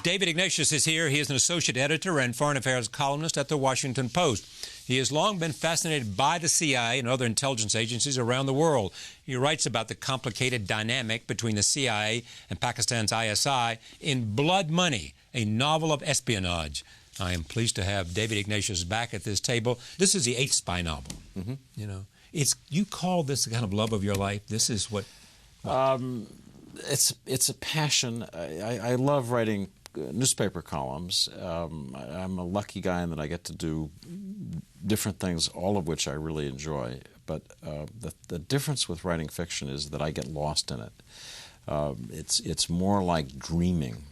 David Ignatius is here. He is an associate editor and foreign affairs columnist at the Washington Post. He has long been fascinated by the CIA and other intelligence agencies around the world. He writes about the complicated dynamic between the CIA and Pakistan's ISI in Blood Money, a novel of espionage. I am pleased to have David Ignatius back at this table. This is the 8th spy novel. You know, you call this the kind of love of your life. This is what? It's a passion. I love writing newspaper columns. I'm a lucky guy in that I get to do different things, all of which I really enjoy. But the difference with writing fiction is that I get lost in it. It's more like dreaming.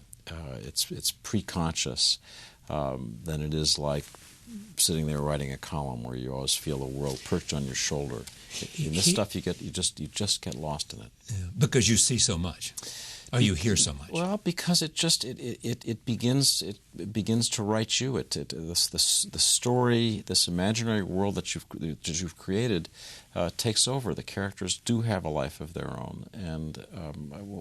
It's pre-conscious than it is like sitting there writing a column where you always feel the world perched on your shoulder. In this stuff, you just get lost in it. Yeah, because you see so much, or you hear so much. Well, because it begins to write you. The story, this imaginary world that you've created, takes over. The characters do have a life of their own, and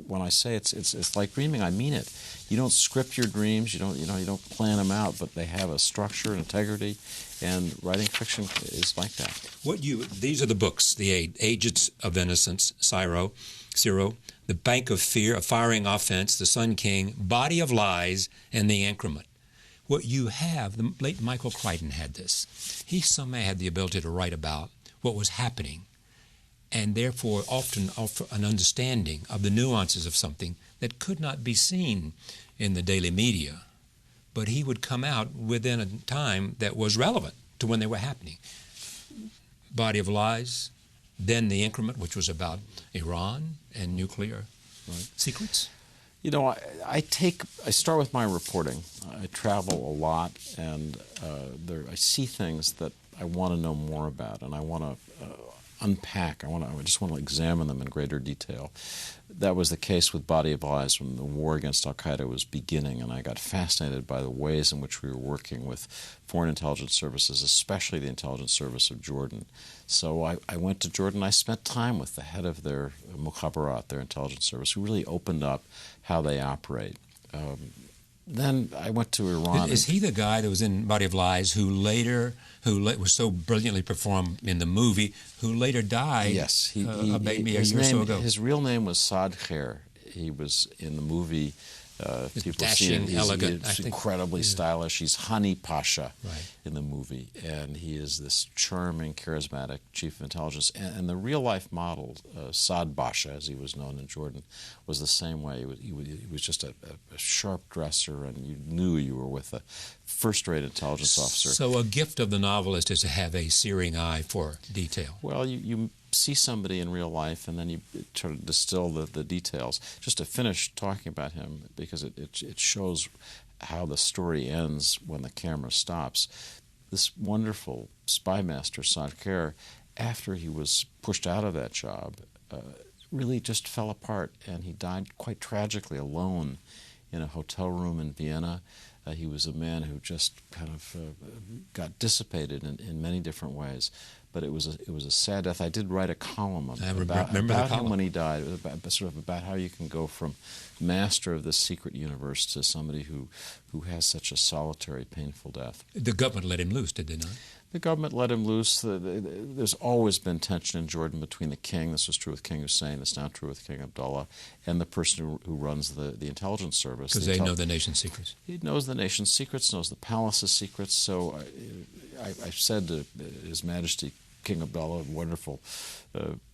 when I say it's like dreaming, I mean it. You don't script your dreams. You don't plan them out, but they have a structure and integrity. And writing fiction is like that. These are the books: The Agents of Innocence, Ciro, The Bank of Fear, A Firing Offense, The Sun King, Body of Lies, and The Increment. What you have, the late Michael Crichton had this. He somehow had the ability to write about what was happening, and therefore often offer an understanding of the nuances of something that could not be seen in the daily media. But he would come out within a time that was relevant to when they were happening. Body of Lies, then The Increment, which was about Iran and nuclear secrets. You know, I start with my reporting. I travel a lot, and I see things that I want to know more about, and I want to unpack. I just want to examine them in greater detail. That was the case with Body of Lies when the war against al-Qaeda was beginning, and I got fascinated by the ways in which we were working with foreign intelligence services, especially the intelligence service of Jordan. So I went to Jordan. I spent time with the head of their mukhabarat, their intelligence service, who really opened up how they operate. Then I went to Iran. Is he the guy that was in Body of Lies who was so brilliantly performed in the movie, who later died? Yes, maybe a year or so ago. His real name was Saad Khair. He was in the movie. People see him. He's incredibly stylish. He's Hani Pasha in the movie, and he is this charming, charismatic chief of intelligence. And the real-life model, Saad Basha, as he was known in Jordan, was the same way. He was just a sharp dresser, and you knew you were with a first-rate intelligence officer. So a gift of the novelist is to have a searing eye for detail. Well, you see somebody in real life, and then you try to distill the details. Just to finish talking about him, because it shows how the story ends when the camera stops. This wonderful spy master, Saad Khair, after he was pushed out of that job, really just fell apart, and he died quite tragically alone in a hotel room in Vienna. He was a man who just kind of got dissipated in many different ways. But it was a sad death. I did write a column about him when he died. It was about how you can go from master of this secret universe to somebody who has such a solitary, painful death. The government let him loose, did they not? The government let him loose. There's always been tension in Jordan between the king. This was true with King Hussein. It's now true with King Abdullah, and the person who runs the intelligence service. Because they know the nation's secrets. He knows the nation's secrets, knows the palace's secrets. So I said to His Majesty King Abdullah, a wonderful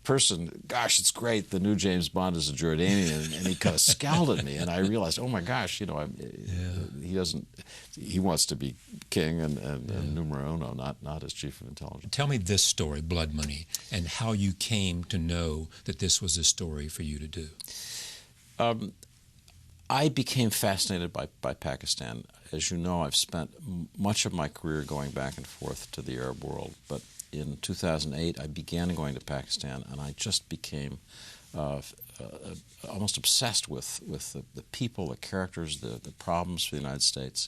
person, gosh, it's great, the new James Bond is a Jordanian, and he kind of scowled at me, and I realized, oh my gosh, he wants to be king and numero uno, not as chief of intelligence. Tell me this story, Blood Money, and how you came to know that this was a story for you to do. I became fascinated by Pakistan. As you know, I've spent much of my career going back and forth to the Arab world, but in 2008, I began going to Pakistan, and I just became almost obsessed with the people, the characters, the problems for the United States.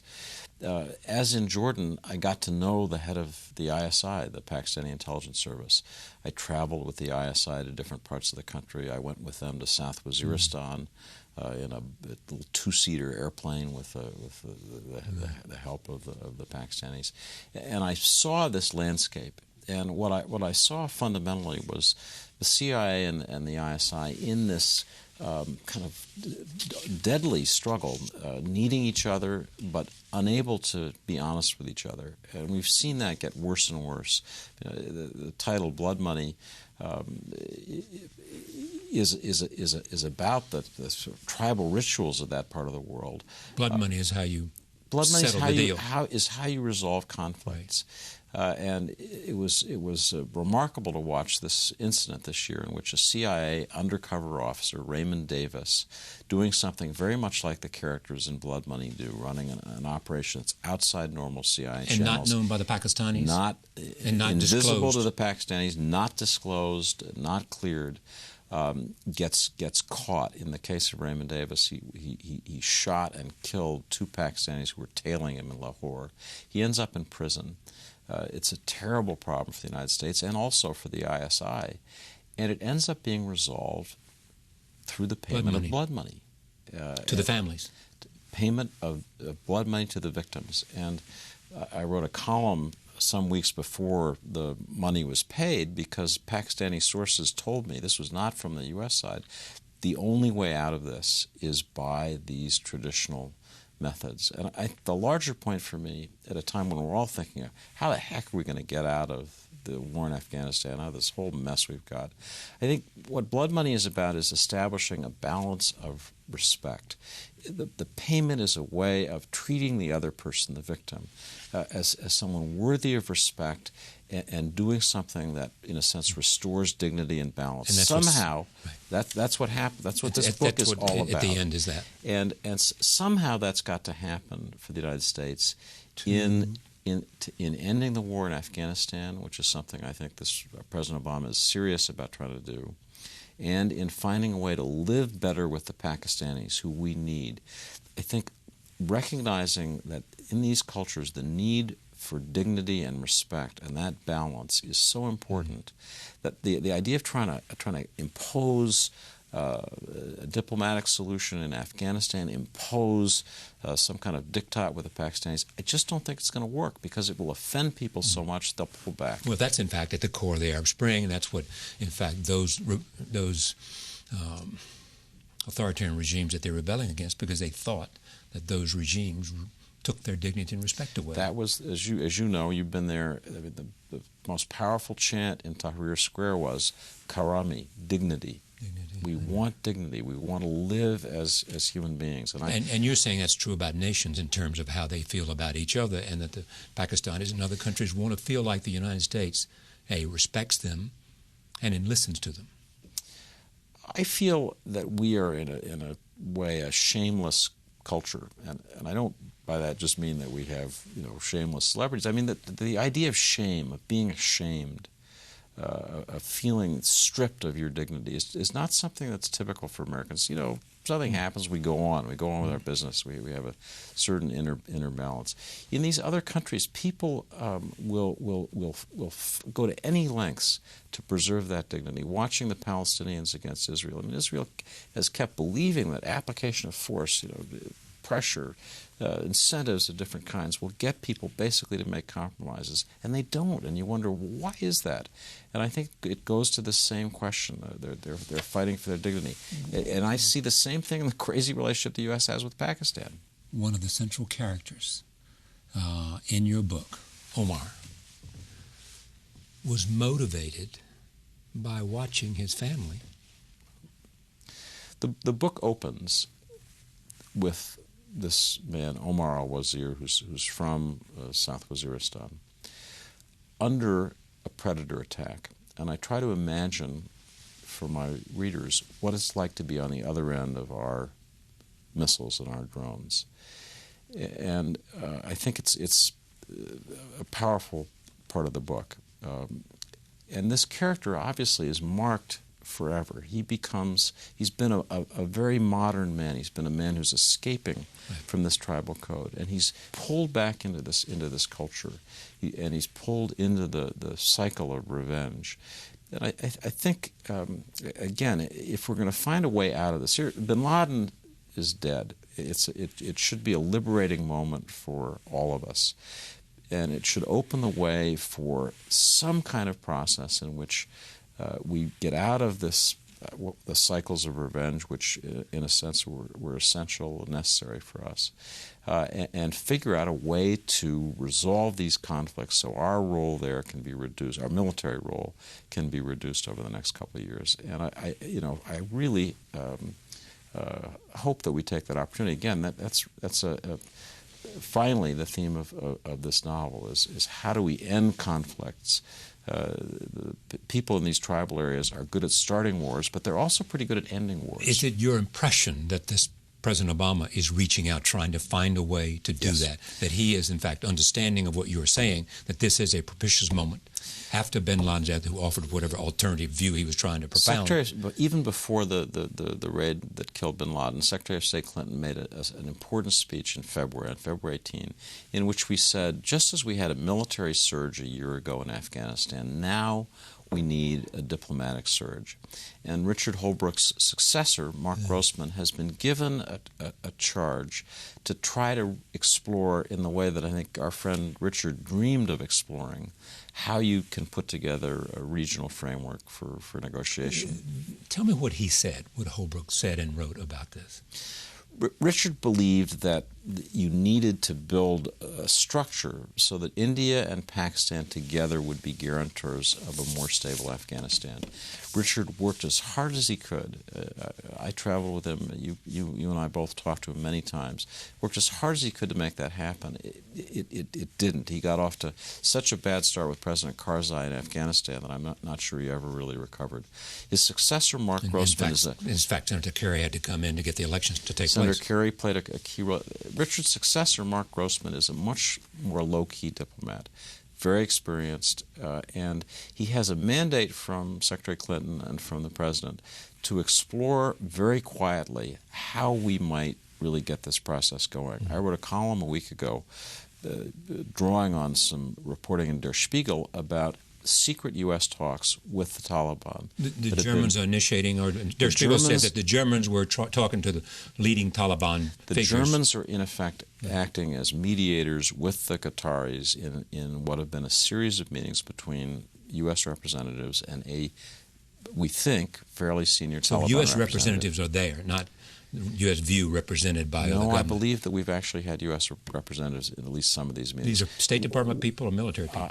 As in Jordan, I got to know the head of the ISI, the Pakistani Intelligence Service. I traveled with the ISI to different parts of the country. I went with them to South Waziristan, in a little two-seater airplane with the help of the Pakistanis, and I saw this landscape. And what I saw fundamentally was the CIA and the ISI in this kind of deadly struggle, needing each other but unable to be honest with each other. And we've seen that get worse and worse. The title "Blood Money" is about the sort of tribal rituals of that part of the world. Blood money is how you Blood money is how you resolve conflicts. And it was remarkable to watch this incident this year in which a CIA undercover officer, Raymond Davis, doing something very much like the characters in Blood Money do, running an operation that's outside normal CIA channels. And not known by the Pakistanis? Not invisible to the Pakistanis, not disclosed, not cleared. Gets caught. In the case of Raymond Davis, he shot and killed 2 Pakistanis who were tailing him in Lahore. He ends up in prison. It's a terrible problem for the United States and also for the ISI. And it ends up being resolved through the payment of blood money. To the families. Payment of blood money to the victims. And I wrote a column some weeks before the money was paid because Pakistani sources told me, this was not from the U.S. side, the only way out of this is by these traditional methods. And the larger point for me, at a time when we're all thinking, how the heck are we going to get out of the war in Afghanistan, out of this whole mess we've got, I think what blood money is about is establishing a balance of respect. The payment is a way of treating the other person, the victim, as someone worthy of respect and doing something that, in a sense, restores dignity and balance. And somehow, that's what happened. That's what this book is all about. At the end is that. And somehow that's got to happen for the United States in ending the war in Afghanistan, which is something I think President Obama is serious about trying to do, and in finding a way to live better with the Pakistanis, who we need. I think recognizing that in these cultures the need for dignity and respect and that balance is so important that the idea of trying to impose a diplomatic solution in Afghanistan, impose some kind of diktat with the Pakistanis, I just don't think it's going to work because it will offend people so much they'll pull back. Well, that's in fact at the core of the Arab Spring, and that's what, in fact, those authoritarian regimes that they're rebelling against, because they thought that those regimes took their dignity and respect away. That was, as you know, you've been there. The most powerful chant in Tahrir Square was "Karami," dignity. We want dignity. We want to live as human beings. And you're saying that's true about nations in terms of how they feel about each other, and that the Pakistanis and other countries want to feel like the United States, respects them and then listens to them. I feel that we are in a way a shameless culture, and I don't by that just mean that we have shameless celebrities. I mean that the idea of shame, of being ashamed, of feeling stripped of your dignity is not something that's typical for Americans. Something happens, we go on with our business. We have a certain inner balance. In these other countries, people will go to any lengths to preserve that dignity. Watching the Palestinians against Israel, and Israel has kept believing that application of force, pressure, incentives of different kinds will get people basically to make compromises, and they don't. And you wonder, why is that? And I think it goes to the same question. They're fighting for their dignity. And I see the same thing in the crazy relationship the U.S. has with Pakistan. One of the central characters in your book, Omar, was motivated by watching his family. The book opens with this man, Omar al-Wazir, who's from South Waziristan, under a predator attack. And I try to imagine for my readers what it's like to be on the other end of our missiles and our drones. And I think it's a powerful part of the book. And this character obviously is marked forever. He's been a very modern man. He's been a man who's escaping from this tribal code, and he's pulled back into this culture, and he's pulled into the cycle of revenge. And I think, again, if we're going to find a way out of this, Bin Laden is dead. It should be a liberating moment for all of us, and it should open the way for some kind of process in which we get out of this the cycles of revenge, which in a sense were essential and necessary for us, and figure out a way to resolve these conflicts so our role there can be reduced, our military role can be reduced over the next couple of years. And I really hope that we take that opportunity. Again, that's finally the theme of this novel is how do we end conflicts. The people in these tribal areas are good at starting wars, but they're also pretty good at ending wars. Is it your impression that this President Obama is reaching out, trying to find a way to do that he is, in fact, understanding of what you were saying, that this is a propitious moment after bin Laden's death, who offered whatever alternative view he was trying to propound? But even before the raid that killed bin Laden, Secretary of State Clinton made an important speech on February 18, in which we said, just as we had a military surge a year ago in Afghanistan, now we need a diplomatic surge. And Richard Holbrooke's successor, Mark Grossman, has been given a charge to try to explore, in the way that I think our friend Richard dreamed of exploring, how you can put together a regional framework for negotiation. Tell me what he said, what Holbrooke said and wrote about this. Richard believed that you needed to build a structure so that India and Pakistan together would be guarantors of a more stable Afghanistan. Richard worked as hard as he could. I traveled with him. You and I both talked to him many times. Worked as hard as he could to make that happen. It didn't. He got off to such a bad start with President Karzai in Afghanistan that I'm not sure he ever really recovered. His successor, Mark Grossman, in fact, Senator Kerry had to come in to get the elections to take place. Senator Kerry played a key role. Richard's successor, Mark Grossman, is a much more low-key diplomat, very experienced, and he has a mandate from Secretary Clinton and from the President to explore very quietly how we might really get this process going. Mm-hmm. I wrote a column a week ago drawing on some reporting in Der Spiegel about secret U.S. talks with the Taliban. The Germans are initiating, or Der Spiegel said that the Germans were talking to the leading Taliban figures. The Germans are, in effect, acting as mediators with the Qataris in what have been a series of meetings between U.S. representatives and we think, fairly senior Taliban U.S. representatives are there, not U.S. view represented by other government. No, I believe that we've actually had U.S. representatives in at least some of these meetings. These are State Department people or military people?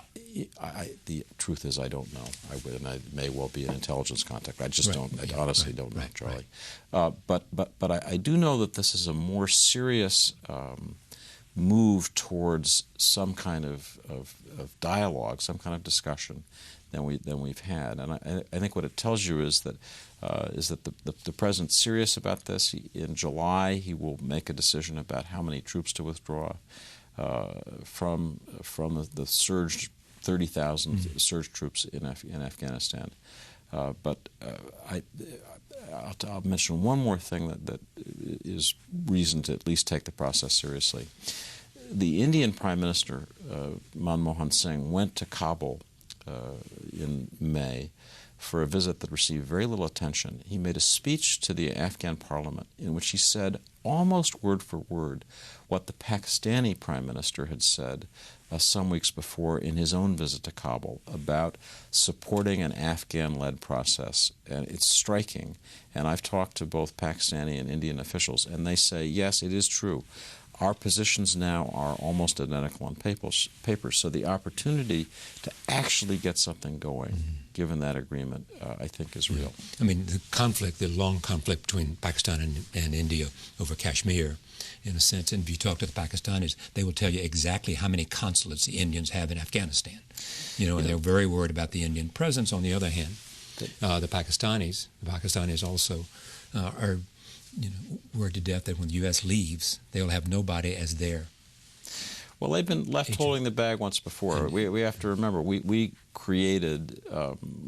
The truth is I don't know. I may well be an intelligence contact. I just don't. I honestly don't know, Charlie. But I do know that this is a more serious move towards some kind of dialogue, some kind of discussion than we've had. And I think what it tells you is that the President's serious about this. In July, he will make a decision about how many troops to withdraw from the surged 30,000 surge troops in Afghanistan. But I'll mention one more thing that is reason to at least take the process seriously. The Indian Prime Minister, Manmohan Singh, went to Kabul in May for a visit that received very little attention. He made a speech to the Afghan parliament in which he said, almost word for word, what the Pakistani Prime Minister had said some weeks before in his own visit to Kabul about supporting an Afghan-led process. And it's striking. And I've talked to both Pakistani and Indian officials, and they say, yes, it is true. Our positions now are almost identical on paper. So the opportunity to actually get something going, given that agreement, I think is real. I mean, the long conflict between Pakistan and India over Kashmir, in a sense, and if you talk to the Pakistanis, they will tell you exactly how many consulates the Indians have in Afghanistan. And they're very worried about the Indian presence. On the other hand, the Pakistanis also are worried to death that when the U.S. leaves, they'll have nobody as their Well, they've been left holding the bag once before. We have to remember, we created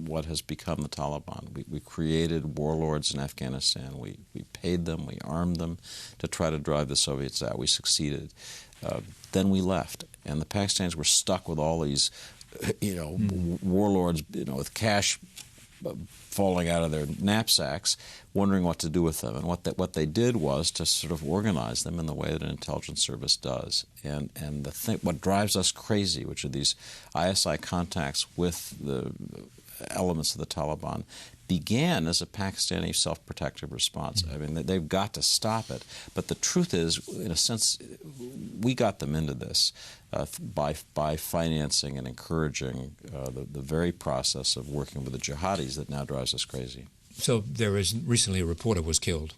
what has become the Taliban. We created warlords in Afghanistan. We paid them, we armed them to try to drive the Soviets out. We succeeded. Then we left, and the Pakistanis were stuck with all these, warlords, with cash falling out of their knapsacks, wondering what to do with them. And what they did was to sort of organize them in the way that an intelligence service does. And what drives us crazy, which are these ISI contacts with the elements of the Taliban, began as a Pakistani self-protective response. I mean, they've got to stop it. But the truth is, in a sense, we got them into this by financing and encouraging the very process of working with the jihadis that now drives us crazy. So there was recently a reporter was killed.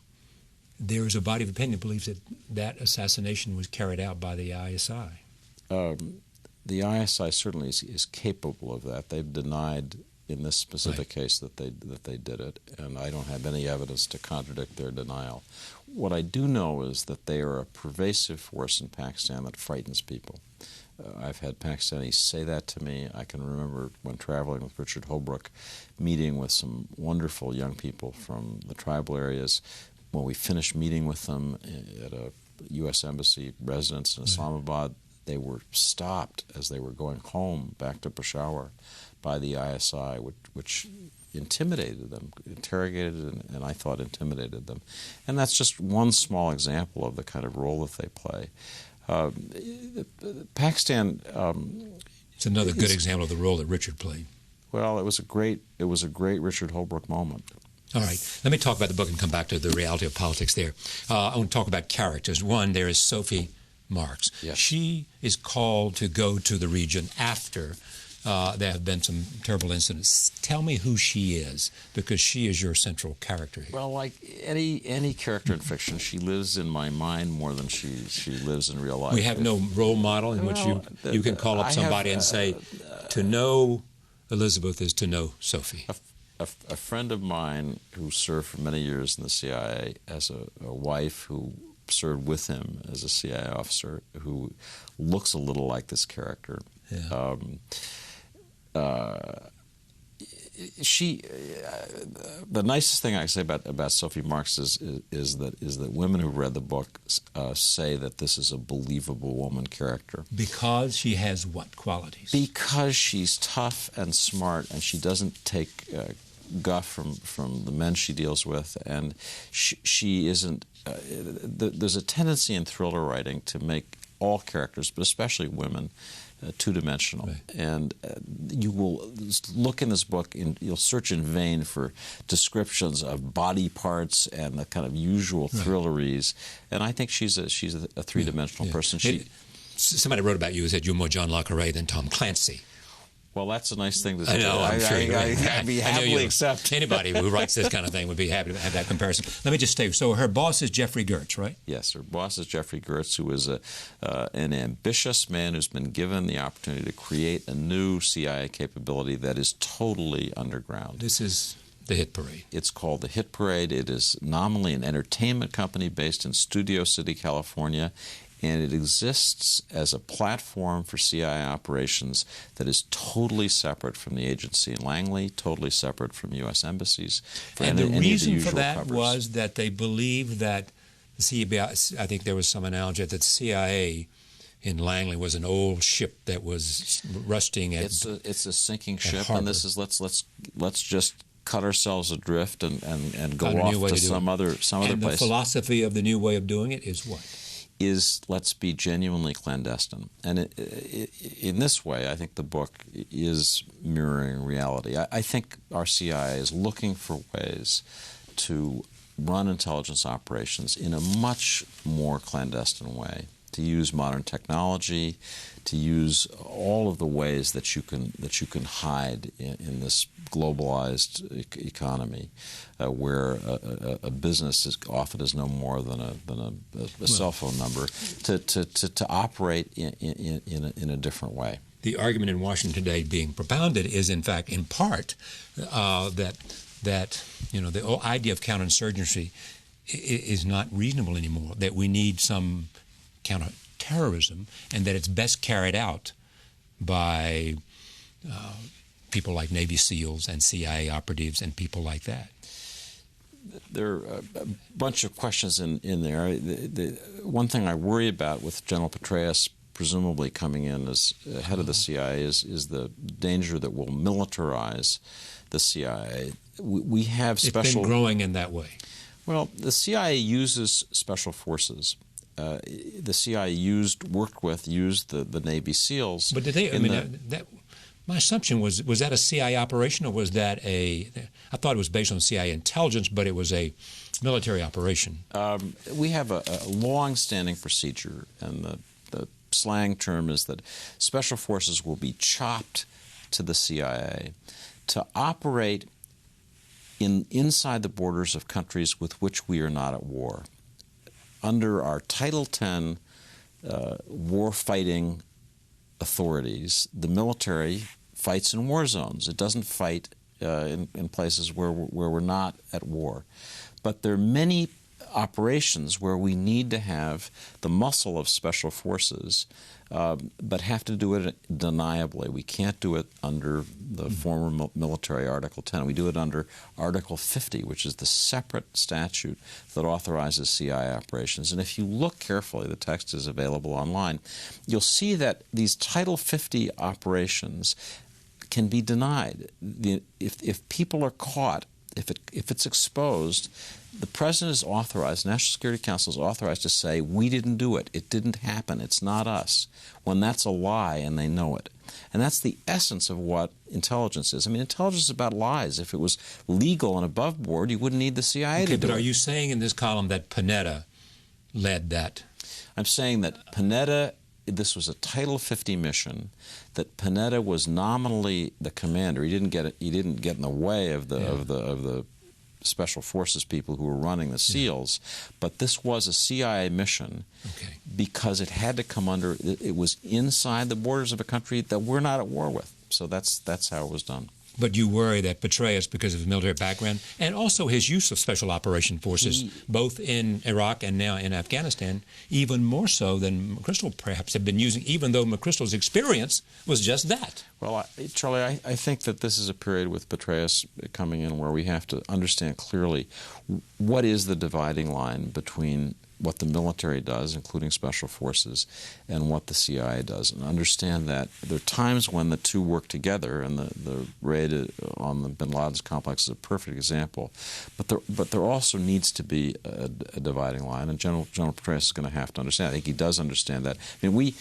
There is a body of opinion that believes that that assassination was carried out by the ISI. The ISI certainly is capable of that. They've denied in this specific case that they did it, and I don't have any evidence to contradict their denial. What I do know is that they are a pervasive force in Pakistan that frightens people. I've had Pakistanis say that to me. I can remember when traveling with Richard Holbrooke, meeting with some wonderful young people from the tribal areas. When we finished meeting with them at a U.S. Embassy residence in Islamabad, they were stopped as they were going home back to Peshawar by the ISI, which intimidated them, interrogated and I thought intimidated them. And that's just one small example of the kind of role that they play. Pakistan... it's another good example of the role that Richard played. Well, it was a great Richard Holbrooke moment. All right. Let me talk about the book and come back to the reality of politics there. I want to talk about characters. One, there is Sophie Marks. Yes. She is called to go to the region after there have been some terrible incidents. Tell me who she is, because she is your central character here. Well, like any character in fiction, she lives in my mind more than she lives in real life. We have no role model in which you can call up somebody and say, to know Elizabeth is to know Sophie. A friend of mine who served for many years in the CIA has a wife who served with him as a CIA officer who looks a little like this character. Yeah. The nicest thing I can say about Sophie Marks is that women who read the book say that this is a believable woman character. Because she has what qualities? Because she's tough and smart, and she doesn't take guff from the men she deals with, and she isn't. There's a tendency in thriller writing to make all characters, but especially women, two-dimensional. Right. And you will look in this book, and you'll search in vain for descriptions of body parts and the kind of usual thrilleries. And I think she's a three-dimensional person. Somebody wrote about you who said you're more John le Carré than Tom Clancy. Well, that's a nice thing to say. I know, I'm sure I'd be happily accept. Anybody who writes this kind of thing would be happy to have that comparison. Let me just stay. So her boss is Jeffrey Gertz, right? Yes, her boss is Jeffrey Gertz, who is an ambitious man who's been given the opportunity to create a new CIA capability that is totally underground. This is the Hit Parade. It's called the Hit Parade. It is nominally an entertainment company based in Studio City, California. And it exists as a platform for CIA operations that is totally separate from the agency in Langley, totally separate from U.S. embassies. And the reason for that was that they believed that the CIA, I think there was some analogy that the CIA in Langley was an old ship that was rusting at It's a sinking ship, and this is let's just cut ourselves adrift and go off to some other place. And the philosophy of the new way of doing it is what? Is let's be genuinely clandestine. And in this way, I think the book is mirroring reality. I think our CIA is looking for ways to run intelligence operations in a much more clandestine way, to use modern technology, to use all of the ways that you can hide in this globalized economy, where a business often is no more than a cell phone number, to operate in a different way. The argument in Washington today being propounded is, in fact, in part, that the idea of counterinsurgency is not reasonable anymore. That we need some counterterrorism, and that it's best carried out by people like Navy SEALs and CIA operatives and people like that. There are a bunch of questions in there. The one thing I worry about with General Petraeus presumably coming in as head of the CIA, is the danger that will militarize the CIA. We have special... It's been growing in that way. Well, the CIA uses special forces. The CIA worked with the Navy SEALs. But did they? My assumption was that a CIA operation, or was that I thought it was based on CIA intelligence, but it was a military operation. We have a long-standing procedure, and the slang term is that special forces will be chopped to the CIA to operate inside the borders of countries with which we are not at war. Under our Title X war-fighting authorities, the military fights in war zones. It doesn't fight in places where we're not at war. But there are many operations where we need to have the muscle of special forces, but have to do it deniably. We can't do it under the former military Article 10. We do it under Article 50, which is the separate statute that authorizes CIA operations. And if you look carefully, the text is available online, you'll see that these Title 50 operations can be denied. If people are caught, if it's exposed, the President is authorized, National Security Council is authorized to say, we didn't do it, it didn't happen, it's not us, when that's a lie and they know it. And that's the essence of what intelligence is. I mean, intelligence is about lies. If it was legal and above board, you wouldn't need the CIA to do it. But are you saying in this column that Panetta led that? I'm saying that Panetta, this was a Title 50 mission, that Panetta was nominally the commander. He didn't get in the way of the Special Forces people who were running the SEALs, but this was a CIA mission because it had to come under, it was inside the borders of a country that we're not at war with. So that's how it was done. But you worry that Petraeus, because of his military background, and also his use of special operation forces, both in Iraq and now in Afghanistan, even more so than McChrystal perhaps had been using, even though McChrystal's experience was just that. Well, Charlie, I think that this is a period with Petraeus coming in where we have to understand clearly what is the dividing line between what the military does, including special forces, and what the CIA does, and understand that there are times when the two work together, and the raid on the bin Laden's complex is a perfect example. But there also needs to be a dividing line, and General Petraeus is going to have to understand. I think he does understand that. I mean,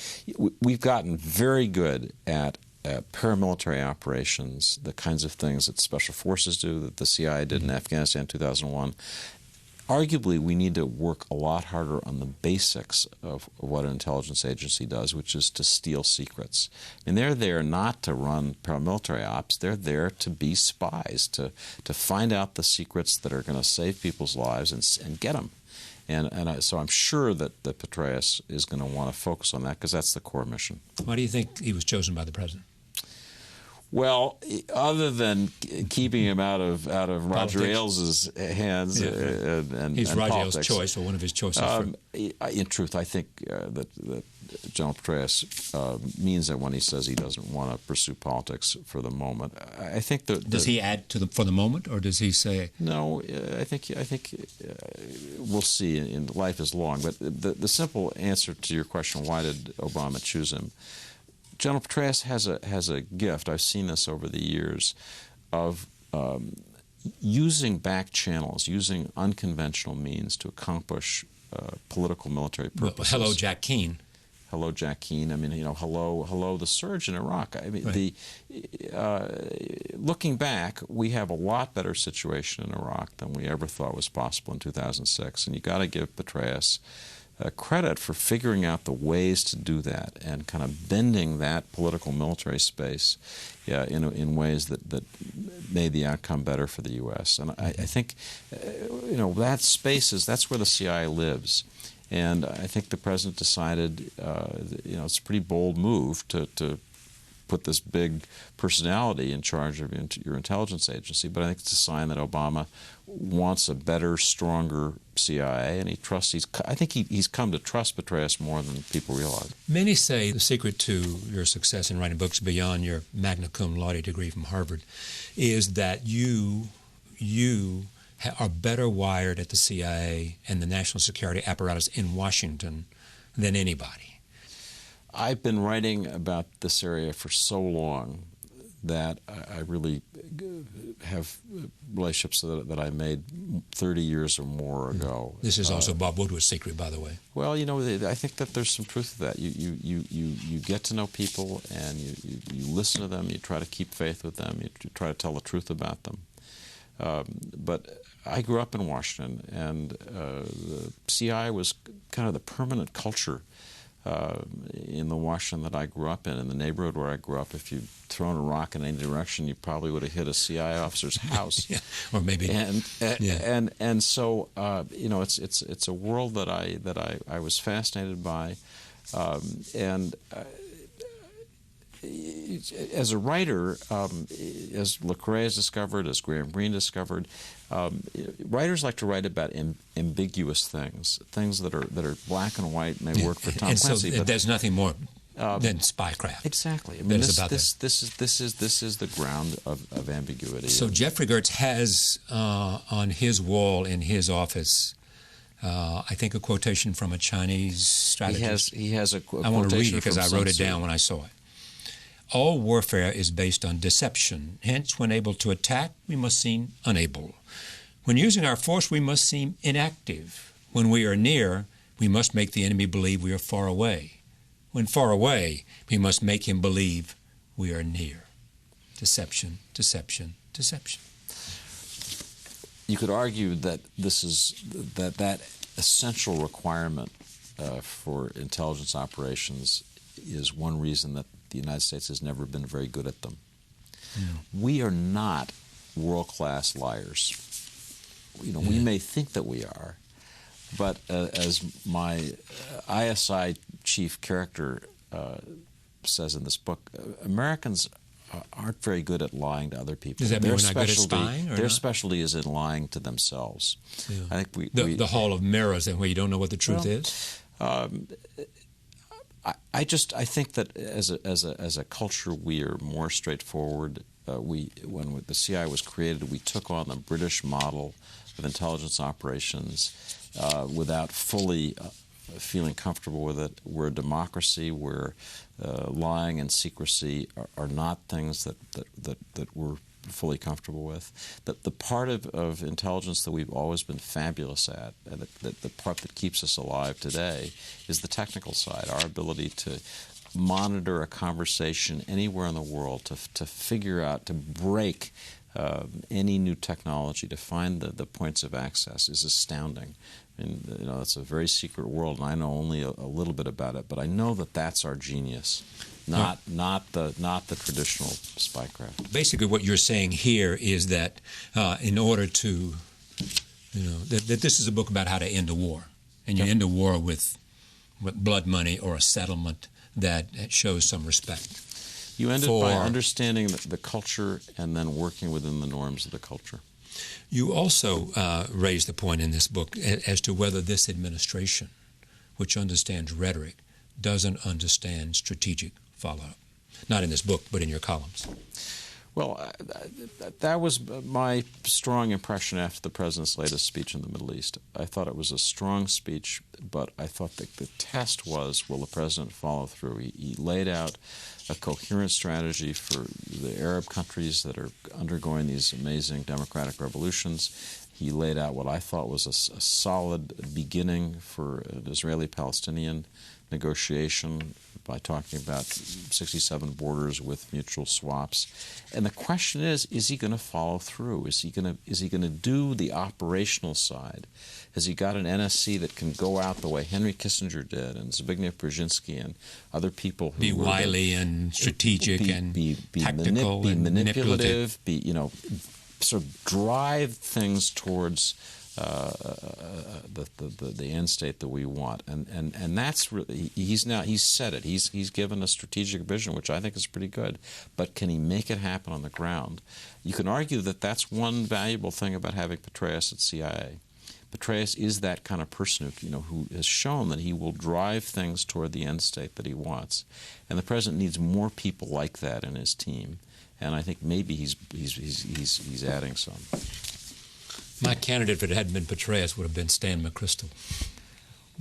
we've gotten very good at paramilitary operations, the kinds of things that special forces do, that the CIA did in Afghanistan in 2001. Arguably, we need to work a lot harder on the basics of what an intelligence agency does, which is to steal secrets. And they're there not to run paramilitary ops. They're there to be spies, to find out the secrets that are going to save people's lives and get them. So I'm sure that Petraeus is going to want to focus on that because that's the core mission. Why do you think he was chosen by the President? Well, other than keeping him out of Roger Ailes' hands, and he's Roger Ailes' politics. Choice, or one of his choices. In truth, I think that General Petraeus means that when he says he doesn't want to pursue politics for the moment. I think that does he add to for the moment, or does he say no? I think we'll see. In life is long, but the simple answer to your question, why did Obama choose him? General Petraeus has a gift, I've seen this over the years, of using back channels, using unconventional means to accomplish political military purposes. Hello, Jack Keane. Hello, Jack Keane. I mean, hello, the surge in Iraq. I mean, looking back, we have a lot better situation in Iraq than we ever thought was possible in 2006, and you got to give Petraeus credit for figuring out the ways to do that and kind of bending that political military space in ways that made the outcome better for the U.S. And I think that space that's where the CIA lives. And I think the President decided, it's a pretty bold move to put this big personality in charge of your intelligence agency, but I think it's a sign that Obama wants a better, stronger CIA, and I think he's come to trust Petraeus more than people realize. Many say the secret to your success in writing books beyond your magna cum laude degree from Harvard is that you are better wired at the CIA and the national security apparatus in Washington than anybody. I've been writing about this area for so long that I really have relationships that I made 30 years or more ago. This is also Bob Woodward's secret, by the way. Well, you know, I think that there's some truth to that. You get to know people, and you listen to them, you try to keep faith with them, you try to tell the truth about them. But I grew up in Washington, and the CI was kind of the permanent culture in the Washington that I grew up in the neighborhood where I grew up. If you'd thrown a rock in any direction, you probably would have hit a CI officer's house. Yeah, or maybe. And so you know, it's a world that I was fascinated by, and. As a writer, as Lecrae has discovered, as Graham Greene discovered, writers like to write about ambiguous things that are black and white, may work for Tom Clancy. So there's nothing more than spycraft. Exactly. I mean, this is the ground of ambiguity. So Jeffrey Gertz has on his wall in his office, I think, a quotation from a Chinese strategist. He has a quotation. I want to read it because I wrote it Sun Tzu. down when I saw it. All warfare is based on deception. Hence, when able to attack, we must seem unable. When using our force, we must seem inactive. When we are near, we must make the enemy believe we are far away. When far away, we must make him believe we are near. Deception, deception, deception. You could argue that this is that essential requirement for intelligence operations is one reason that the United States has never been very good at them. Yeah. We are not world-class liars. You know, we may think that we are, but as my ISI chief character says in this book, Americans aren't very good at lying to other people. Does that mean we're not good at spying? Their specialty is in lying to themselves. Yeah. I think the hall of mirrors, and where you don't know what the truth is. I think that as a culture we are more straightforward. When the CI was created, we took on the British model of intelligence operations without fully feeling comfortable with it. We're a democracy where lying and secrecy are not things that we're fully comfortable with. The part of intelligence that we've always been fabulous at, and the part that keeps us alive today, is the technical side, our ability to monitor a conversation anywhere in the world, to figure out, to break any new technology, to find the points of access is astounding. And you know, it's a very secret world, and I know only a little bit about it, but I know that that's our genius. Not the traditional spycraft. Basically, what you're saying here is that in order to, that this is a book about how to end a war, and you end a war with blood money or a settlement that shows some respect. You end it by understanding the culture and then working within the norms of the culture. You also raise the point in this book as to whether this administration, which understands rhetoric, doesn't understand strategic follow-up. Not in this book, but in your columns. Well, that was my strong impression after the President's latest speech in the Middle East. I thought it was a strong speech, but I thought that the test was, will the President follow through? He laid out a coherent strategy for the Arab countries that are undergoing these amazing democratic revolutions. He laid out what I thought was a solid beginning for an Israeli-Palestinian negotiation by talking about 67 borders with mutual swaps. And the question is he going to follow through? Is he going to do the operational side? Has he got an NSC that can go out the way Henry Kissinger did and Zbigniew Brzezinski and other people who be wily and strategic and tactical and manipulative, sort of drive things towards the end state that we want, and that's really he's said it. He's given a strategic vision, which I think is pretty good. But can he make it happen on the ground? You can argue that that's one valuable thing about having Petraeus at CIA. Petraeus is that kind of person who has shown that he will drive things toward the end state that he wants, and the president needs more people like that in his team. And I think maybe he's adding some. My candidate, if it hadn't been Petraeus, would have been Stan McChrystal.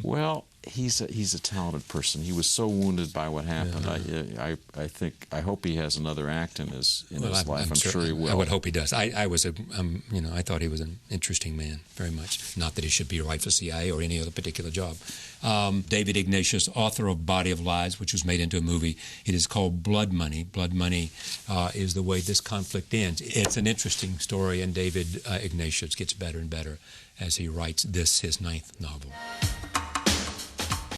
Well, he's a talented person. He was so wounded by what happened. Yeah. I hope he has another act in his life. I'm sure he will. I would hope he does. I thought he was an interesting man, very much. Not that he should be right for CIA or any other particular job. David Ignatius, author of Body of Lies, which was made into a movie. It is called Blood Money. Blood Money is the way this conflict ends. It's an interesting story, and David Ignatius gets better and better as he writes this, his 9th novel.